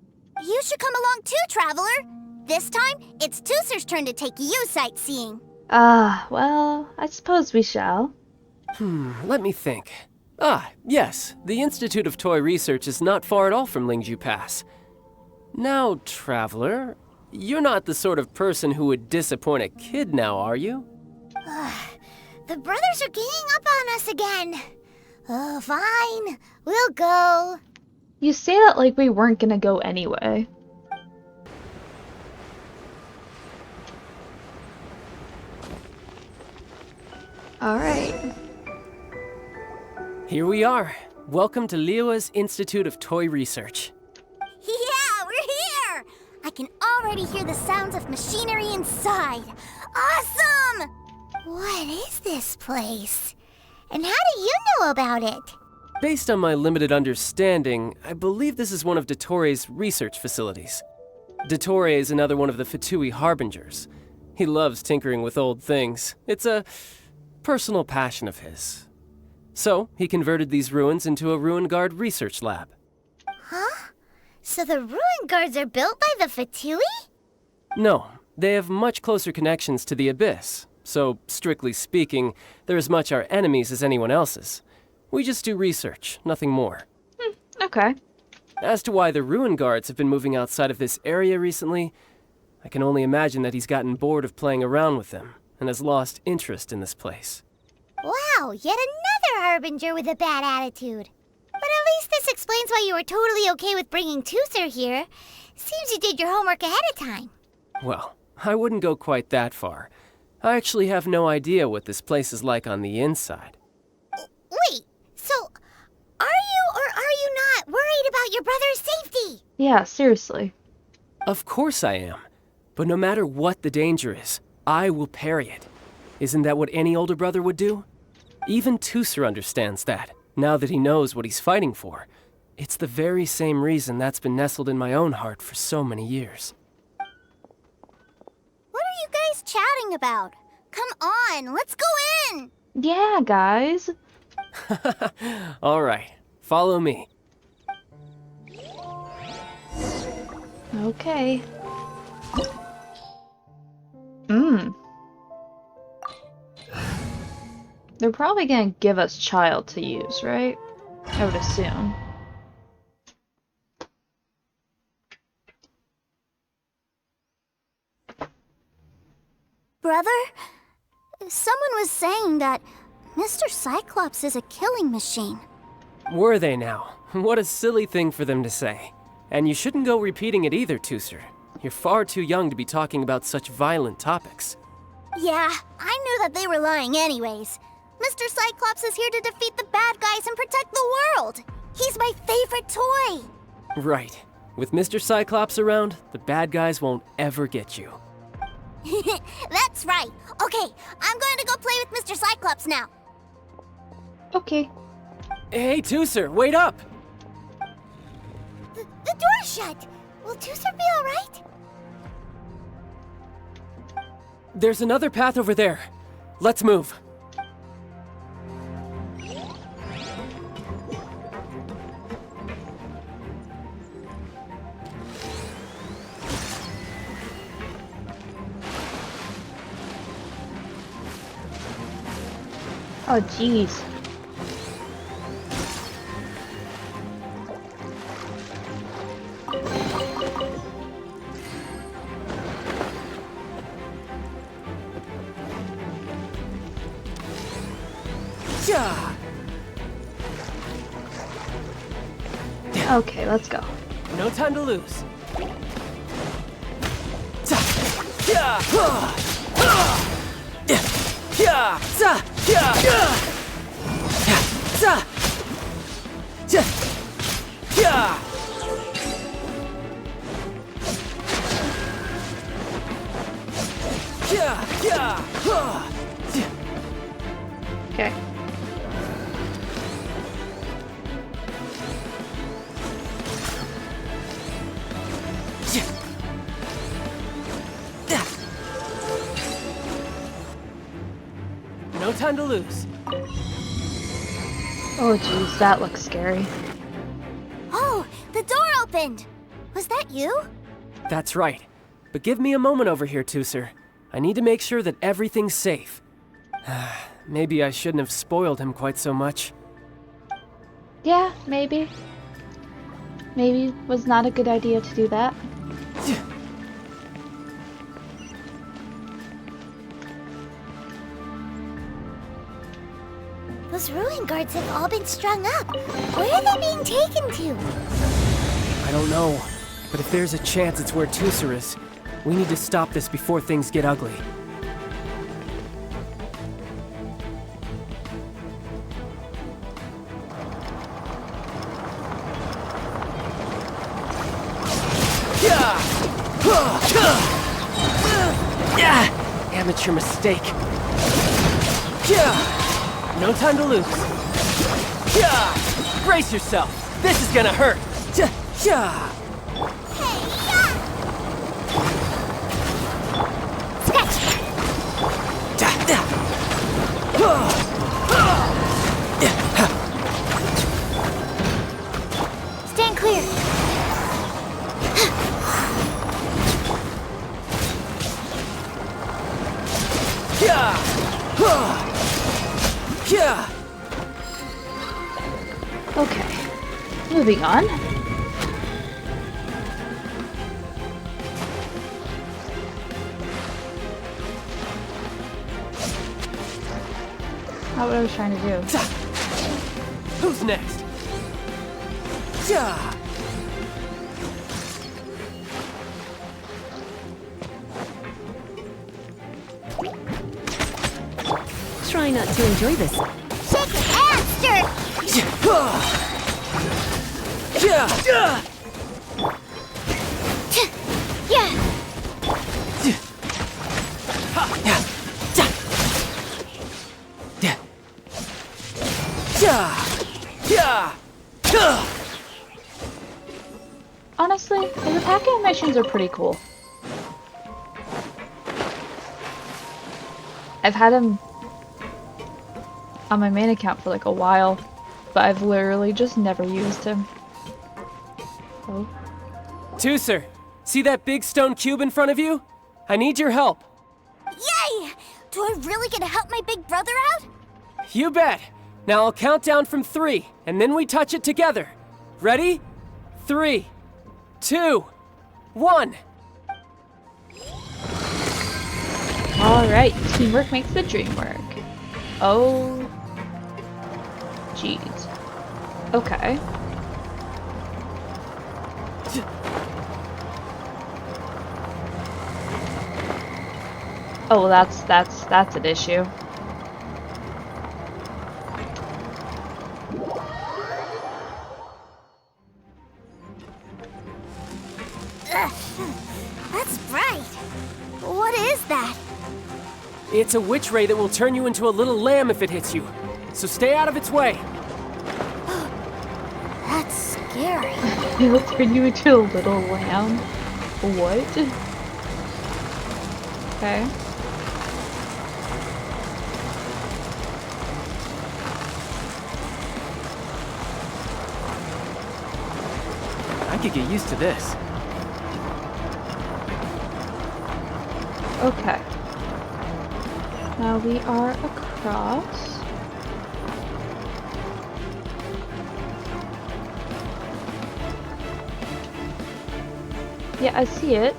You should come along too, Traveler. This time, it's Teucer's turn to take you sightseeing. Well, I suppose we shall. Let me think. Yes, the Institute of Toy Research is not far at all from Lingju Pass. Now, Traveler, you're not the sort of person who would disappoint a kid now, are you? The brothers are ganging up on us again. Oh, fine. We'll go. You say that like we weren't gonna go anyway. Alright. Here we are. Welcome to Liyue's Institute of Toy Research. Yeah, we're here! I can already hear the sounds of machinery inside. Awesome! What is this place? And how do you know about it? Based on my limited understanding, I believe this is one of Dottoro's research facilities. Dottore is another one of the Fatui Harbingers. He loves tinkering with old things. It's a personal passion of his. So, he converted these ruins into a Ruin Guard research lab. Huh? So the ruin guards are built by the Fatui? No, they have much closer connections to the Abyss. So, strictly speaking, they're as much our enemies as anyone else's. We just do research, nothing more. Okay. As to why the Ruin Guards have been moving outside of this area recently, I can only imagine that he's gotten bored of playing around with them and has lost interest in this place. Wow, yet another Harbinger with a bad attitude. But at least this explains why you were totally okay with bringing Teucer here. Seems you did your homework ahead of time. Well, I wouldn't go quite that far. I actually have no idea what this place is like on the inside. Wait, so are you or are you not worried about your brother's safety? Yeah, seriously. Of course I am. But no matter what the danger is, I will parry it. Isn't that what any older brother would do? Even Teucer understands that, now that he knows what he's fighting for. It's the very same reason that's been nestled in my own heart for so many years. What are you guys chatting about? Come on, let's go in! Yeah, guys. All right, follow me. Okay. They're probably gonna give us Childe to use, right? I would assume. Brother, someone was saying that Mr. Cyclops is a killing machine. Were they now? What a silly thing for them to say. And you shouldn't go repeating it either, Teucer. You're far too young to be talking about such violent topics. Yeah, I knew that they were lying anyways. Mr. Cyclops is here to defeat the bad guys and protect the world. He's my favorite toy. Right. With Mr. Cyclops around, the bad guys won't ever get you. That's right. Okay, I'm going to go play with Mr. Cyclops now. Okay. Hey, Teucer, wait up! The door's shut. Will Teucer be all right? There's another path over there. Let's move. Oh, jeez. Yeah. Okay, let's go. No time to lose. Okay. No time to lose. Oh, jeez, that looks scary. Oh, the door opened. Was that you? That's right. But give me a moment over here, Teucer. I need to make sure that everything's safe. Maybe I shouldn't have spoiled him quite so much. Yeah, maybe. Maybe it was not a good idea to do that. Those ruin guards have all been strung up. Where are they being taken to? I don't know, but if there's a chance it's where Teucer is, we need to stop this before things get ugly. Amateur mistake. No time to lose. Brace yourself. This is gonna hurt. Stand clear. Okay, moving on. Not what I was trying to do. Who's next? Try not to enjoy this. Shake your ass, stir! Honestly, the attack animations are pretty cool. I've had him on my main account for like a while, but I've literally just never used him. Oh. Teucer, see that big stone cube in front of you? I need your help. Yay! Do I really get to help my big brother out? You bet. Now I'll count down from 3, and then we touch it together. Ready? 3, 2, 1. Alright, teamwork makes the dream work. Oh. Jeez. Okay. Oh, well, that's an issue. That's bright. What is that? It's a witch ray that will turn you into a little lamb if it hits you. So stay out of its way. That's scary. It'll turn you into a little lamb. What? Okay. I could get used to this. Okay. Now we are across. Yeah, I see it.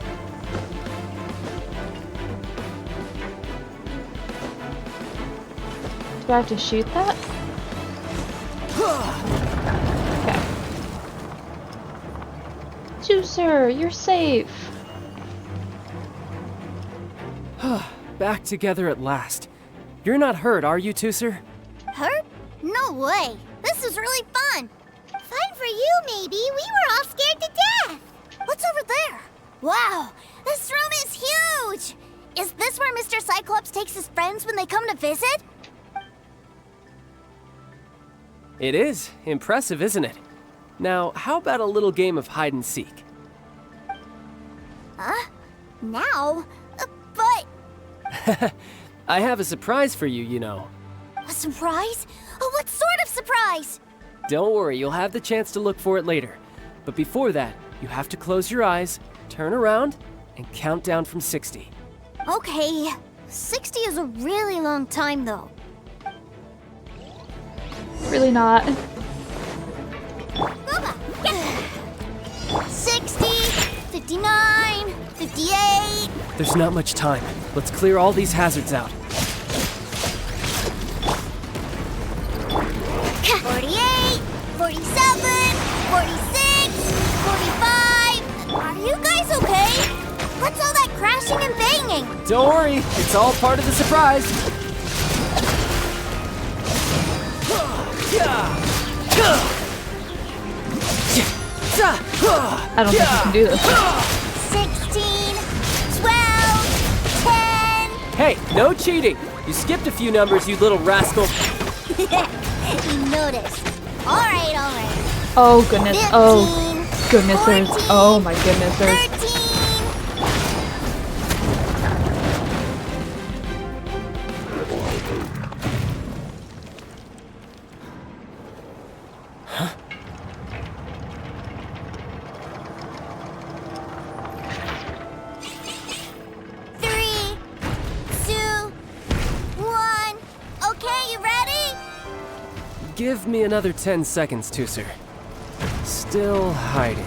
Do I have to shoot that? Okay. Teucer, you're safe. Back together at last. You're not hurt, are you, Teucer? Hurt? No way. This is really fun. Fun for you, maybe. We were all scared to death. What's over there? Wow, this room is huge. Is this where Mr. Cyclops takes his friends when they come to visit? It is. Impressive, isn't it? Now, how about a little game of hide and seek? Huh? Now? But... I have a surprise for you, you know. A surprise? Oh, what sort of surprise? Don't worry, you'll have the chance to look for it later. But before that, you have to close your eyes, turn around, and count down from 60. Okay, 60 is a really long time though. Really not. 60, 59, 58. There's not much time. Let's clear all these hazards out. 48, 47, 46, 45. Are you guys okay? What's all that crashing and banging? Don't worry, it's all part of the surprise. I don't think you can do this. 16, 12, 10. Hey, no cheating. You skipped a few numbers, you little rascal. You noticed. Alright. Oh goodness. 15, Oh goodness. 14, Oh my goodness. 13. Give me another 10 seconds, Teucer. Still hiding.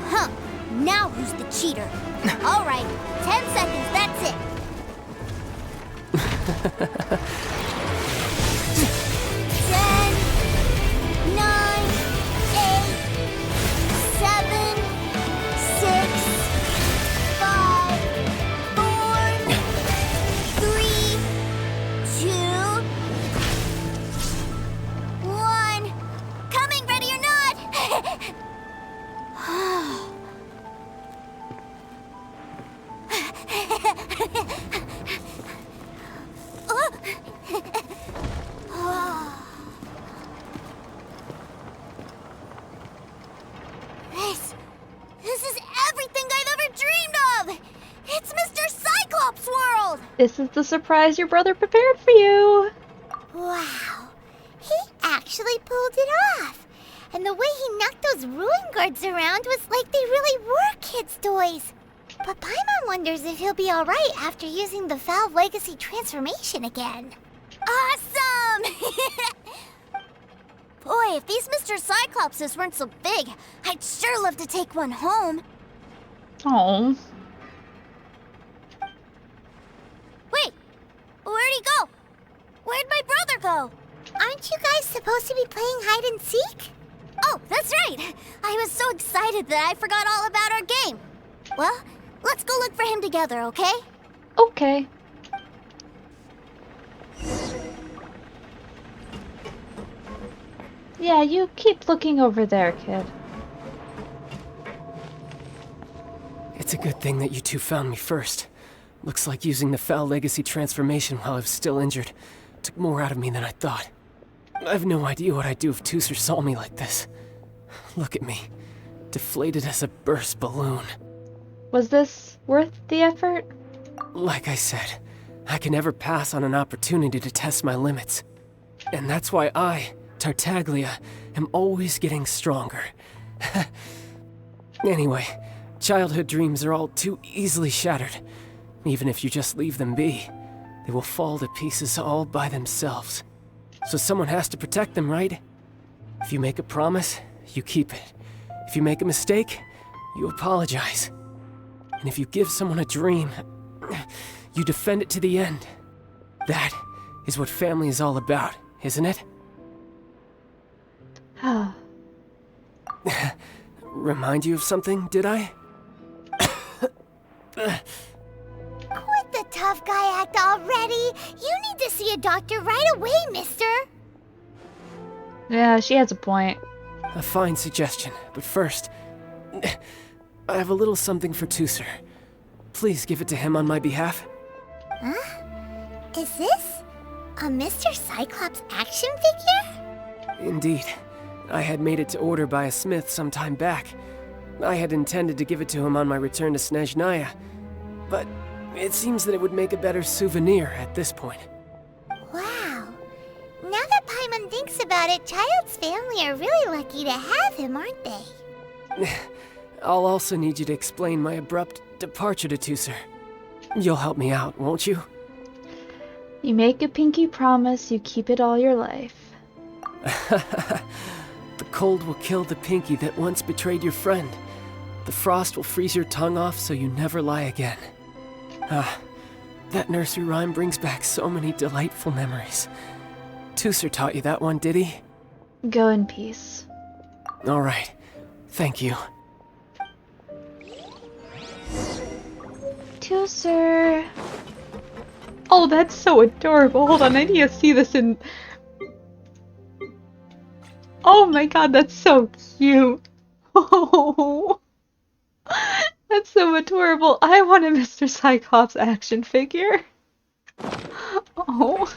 Huh. Now who's the cheater? Alright, 10 seconds, that's it. 10, 9, 8, 7, 6, 5, 4, 3, 2, 1. Coming, ready or not? This is everything I've ever dreamed of! It's Mr. Cyclops' world! This is the surprise your brother prepared for you. Wow, he actually pulled it off. And the way he knocked those ruin guards around was like they really were kids' toys. But Paimon wonders if he'll be alright after using the Valve Legacy transformation again. Awesome! Boy, if these Mr. Cyclopses weren't so big, I'd sure love to take one home. Oh. Wait, where'd he go? Where'd my brother go? Aren't you guys supposed to be playing hide and seek? Oh, that's right! I was so excited that I forgot all about our game. Well, let's go look for him together, okay? Okay. Yeah, you keep looking over there, kid. It's a good thing that you two found me first. Looks like using the Foul Legacy transformation while I was still injured took more out of me than I thought. I have no idea what I'd do if Teucer saw me like this. Look at me, deflated as a burst balloon. Was this worth the effort? Like I said, I can never pass on an opportunity to test my limits. And that's why I, Tartaglia, am always getting stronger. Anyway, childhood dreams are all too easily shattered. Even if you just leave them be, they will fall to pieces all by themselves. So someone has to protect them, right? If you make a promise, you keep it. If you make a mistake, you apologize. And if you give someone a dream, you defend it to the end. That is what family is all about, isn't it? Remind you of something, did I? Quit the tough guy act already. You need to see a doctor right away, mister. Yeah, she has a point. A fine suggestion, but first, I have a little something for Teucer. Please give it to him on my behalf. Huh? Is this a Mr. Cyclops action figure? Indeed. I had made it to order by a smith some time back. I had intended to give it to him on my return to Snezhnaya, but it seems that it would make a better souvenir at this point. Wow. Now that Paimon thinks about it, Childe's family are really lucky to have him, aren't they? I'll also need you to explain my abrupt departure to Teucer. You'll help me out, won't you? You make a pinky promise, you keep it all your life. The cold will kill the pinky that once betrayed your friend. The frost will freeze your tongue off so you never lie again. Ah, that nursery rhyme brings back so many delightful memories. Teucer taught you that one, did he? Go in peace. All right. Thank you. Teucer. Oh, that's so adorable. Hold on, I need to see this in... Oh my god, that's so cute. Oh, that's so adorable. I want a Mr. Cyclops action figure. Oh.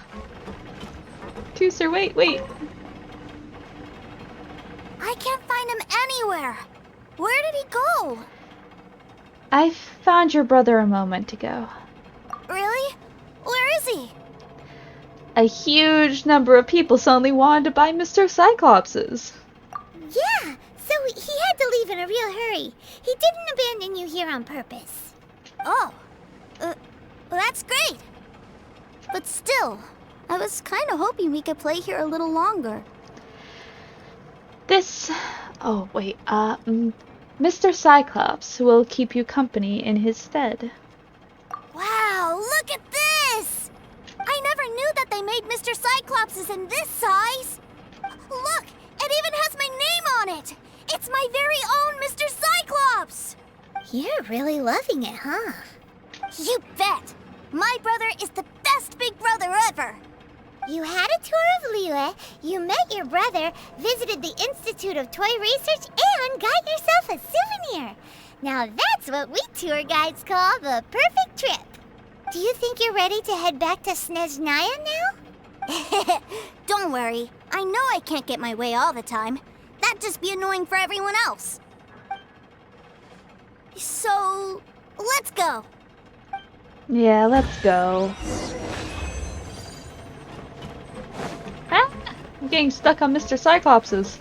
Teucer, wait. I can't find him anywhere. Where did he go? I found your brother a moment ago. Really? Where is he? A huge number of people suddenly wanted to buy Mr. Cyclopses. Yeah, so he had to leave in a real hurry. He didn't abandon you here on purpose. Oh. Well, that's great. But still, I was kind of hoping we could play here a little longer. Oh wait, Mr. Cyclops will keep you company in his stead. Wow, look at this! I never knew that they made Mr. Cyclopses in this size. Look, it even has my name on it. It's my very own Mr. Cyclops. You're really loving it, huh? You bet. My brother is the best big brother ever. You had a tour of Liyue, you met your brother, visited the Institute of Toy Research, and got yourself a souvenir. Now that's what we tour guides call the perfect trip. Do you think you're ready to head back to Snezhnaya now? Don't worry. I know I can't get my way all the time. That'd just be annoying for everyone else. So, let's go. Yeah, let's go. Ah! I'm getting stuck on Mr. Cyclopses.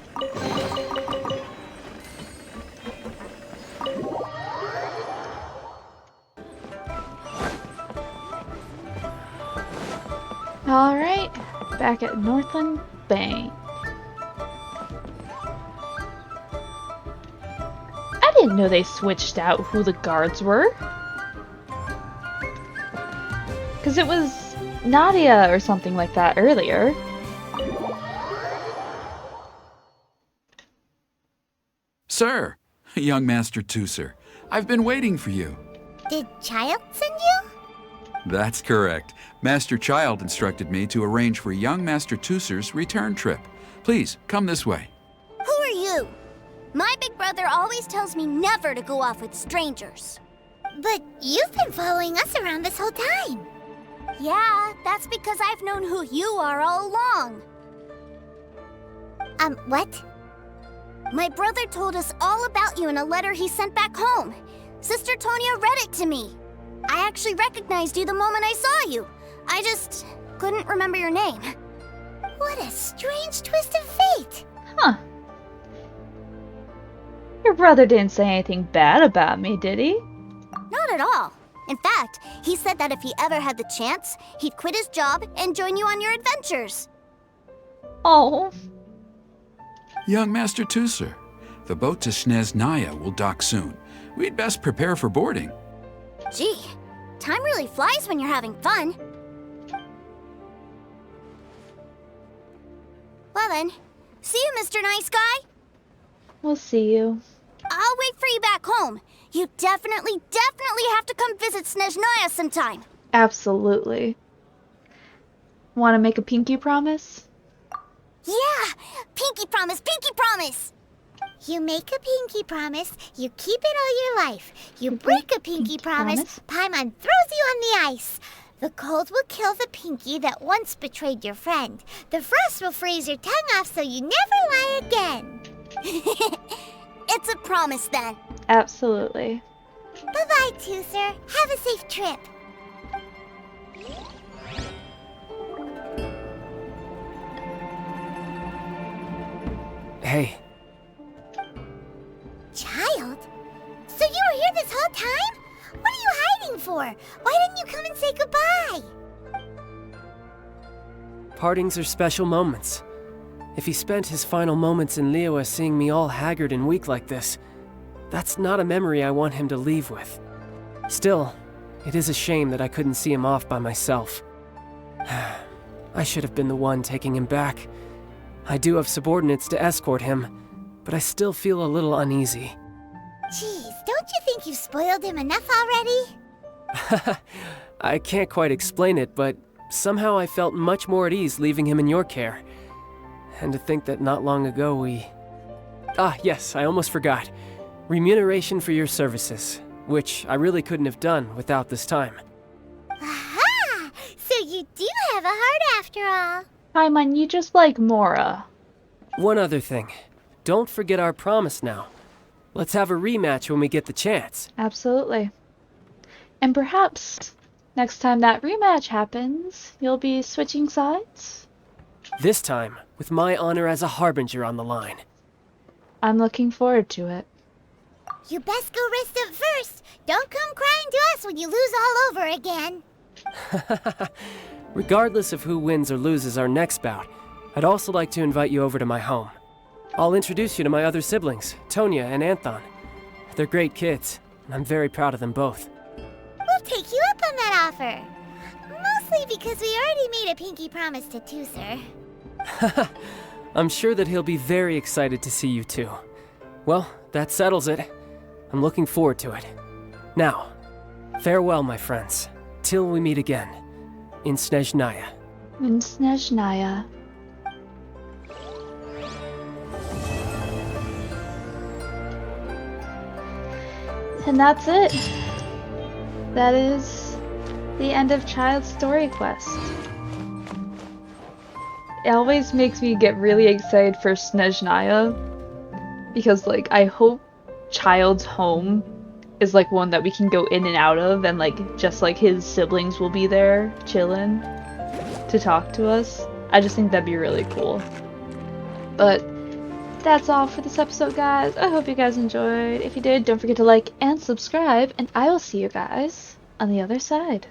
Alright, back at Northland Bank. I didn't know they switched out who the guards were. Because it was Nadia or something like that earlier. Sir, young Master Teucer, I've been waiting for you. Did Childe send you? That's correct. Master Childe instructed me to arrange for young Master Teucer's return trip. Please, come this way. Who are you? My big brother always tells me never to go off with strangers. But you've been following us around this whole time. Yeah, that's because I've known who you are all along. What? My brother told us all about you in a letter he sent back home. Sister Tonia read it to me. I actually recognized you the moment I saw you. I just couldn't remember your name. What a strange twist of fate. Huh. Your brother didn't say anything bad about me, did he? Not at all. In fact, he said that if he ever had the chance, he'd quit his job and join you on your adventures. Oh. Young Master Teucer, the boat to Snezhnaya will dock soon. We'd best prepare for boarding. Gee, time really flies when you're having fun. Well then, see you, Mr. Nice Guy. We'll see you. I'll wait for you back home. You definitely have to come visit Snezhnaya sometime. Absolutely. Want to make a pinky promise? Yeah! Pinky promise, pinky promise! You make a pinky promise, you keep it all your life. You break a pinky promise, Paimon throws you on the ice. The cold will kill the pinky that once betrayed your friend. The frost will freeze your tongue off so you never lie again. It's a promise then. Absolutely. Bye-bye, Teucer. Have a safe trip. Hey. Childe? for? Why didn't you come and say goodbye? Partings are special moments. If he spent his final moments in Liyue seeing me all haggard and weak like this, that's not a memory I want him to leave with. Still, it is a shame that I couldn't see him off by myself. I should have been the one taking him back. I do have subordinates to escort him, but I still feel a little uneasy. Jeez, don't you think you've spoiled him enough already? I can't quite explain it, but somehow I felt much more at ease leaving him in your care. And to think that not long ago we... Ah, yes, I almost forgot. Remuneration for your services, which I really couldn't have done without this time. Aha! So you do have a heart after all. Paimon, you just like Mora. One other thing. Don't forget our promise now. Let's have a rematch when we get the chance. Absolutely. And perhaps next time that rematch happens, you'll be switching sides? This time, with my honor as a harbinger on the line. I'm looking forward to it. You best go rest up first. Don't come crying to us when you lose all over again. Regardless of who wins or loses our next bout, I'd also like to invite you over to my home. I'll introduce you to my other siblings, Tonya and Anthon. They're great kids, and I'm very proud of them both. We'll take you up on that offer. Mostly because we already made a pinky promise to Teucer. I'm sure that he'll be very excited to see you too. Well, that settles it. I'm looking forward to it. Now, farewell, my friends, till we meet again, in Snezhnaya. In Snezhnaya. And that's it. That is the end of Childe's story quest. It always makes me get really excited for Snezhnaya, because like I hope Childe's home is like one that we can go in and out of, and like just like his siblings will be there chilling to talk to us. I just think that'd be really cool. But that's all for this episode, guys. I hope you guys enjoyed. If you did, don't forget to like and subscribe, and I will see you guys on the other side.